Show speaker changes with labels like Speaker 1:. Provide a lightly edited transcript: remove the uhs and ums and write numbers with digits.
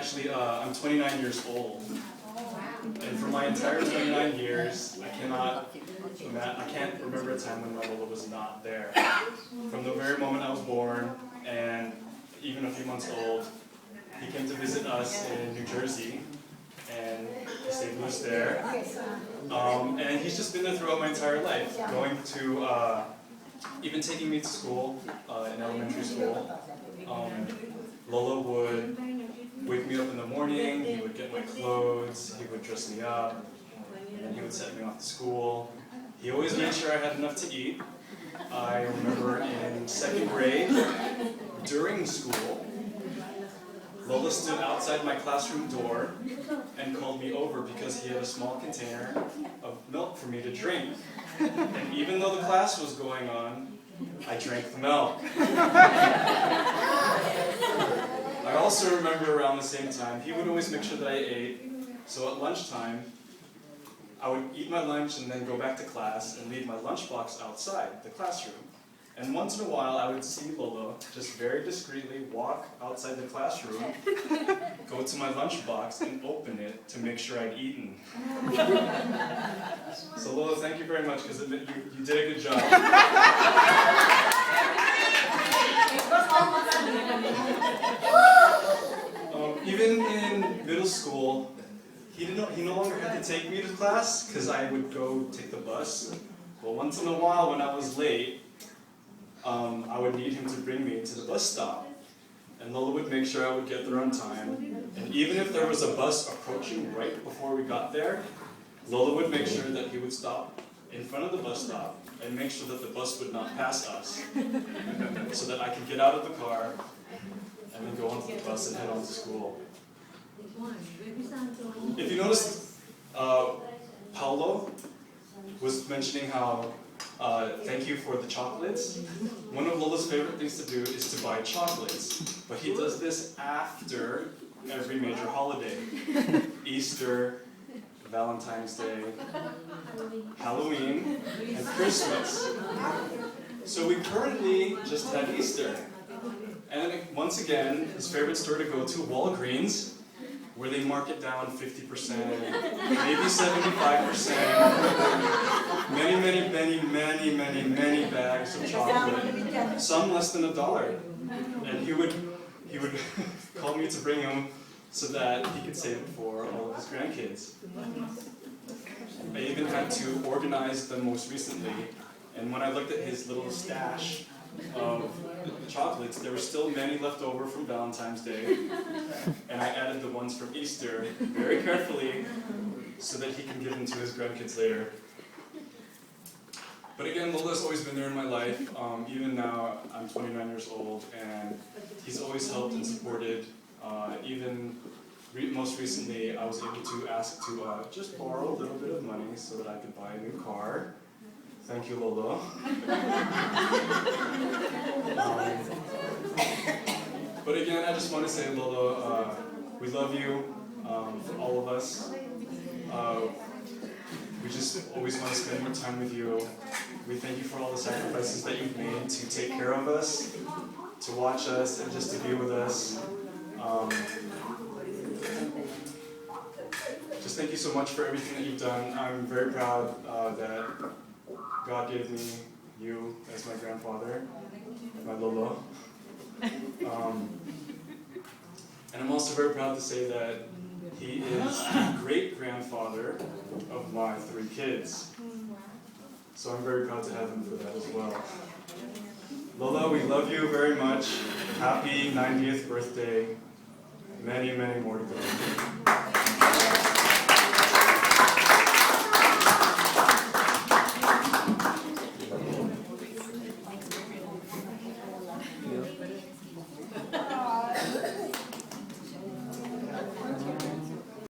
Speaker 1: actually, I'm 29 years old. And for my entire 29 years, I can't remember a time when my Lolo was not there. From the very moment I was born, and even a few months old, he came to visit us in New Jersey, and he stayed with us there. And he's just been there throughout my entire life, going to, even taking me to school, in elementary school. Lolo would wake me up in the morning, he would get my clothes, he would dress me up, and then he would send me off to school. He always made sure I had enough to eat. I remember in 2nd grade, during school, Lola stood outside my classroom door and called me over because he had a small container of milk for me to drink. And even though the class was going on, I drank the milk. I also remember around the same time, he would always make sure that I ate. So at lunchtime, I would eat my lunch and then go back to class and leave my lunchbox outside the classroom. And once in a while, I would see Lolo just very discreetly walk outside the classroom, go to my lunchbox and open it to make sure I'd eaten. So Lolo, thank you very much, because you did a good job. Even in middle school, he no longer had to take me to class because I would go take the bus. But once in a while, when I was late, I would need him to bring me to the bus stop. And Lola would make sure I would get there on time. And even if there was a bus approaching right before we got there, Lola would make sure that he would stop in front of the bus stop and make sure that the bus would not pass us, so that I could get out of the car and then go onto the bus and head on to school. If you notice, Paulo was mentioning how thank you for the chocolates. One of Lola's favorite things to do is to buy chocolates, but he does this after every major holiday. Easter, Valentine's Day, Halloween, and Christmas. So we currently just had Easter. And then once again, his favorite store to go to, Walgreens, where they mark it down 50%, maybe 75%, many bags of chocolate, some less than $1. And he would call me to bring him so that he could save it for all of his grandkids. I even had to organize them most recently, and when I looked at his little stash of chocolates, there were still many left over from Valentine's Day, and I added the ones from Easter very carefully so that he can give them to his grandkids later. But again, Lola's always been there in my life. Even now, I'm 29 years old, and he's always helped and supported. Even most recently, I was able to ask to just borrow a little bit of money so that I could buy a new car. Thank you, Lolo. But again, I just want to say, Lolo, we love you, for all of us. We just always want to spend more time with you. We thank you for all the sacrifices that you've made to take care of us, to watch us, and just to be with us. Just thank you so much for everything that you've done. I'm very proud that God gave me you as my grandfather, my Lolo. And I'm also very proud to say that he is the great-grandfather of my 3 kids. So I'm very proud to have him for that as well. Lolo, we love you very much. Happy 90th birthday. Many more to go.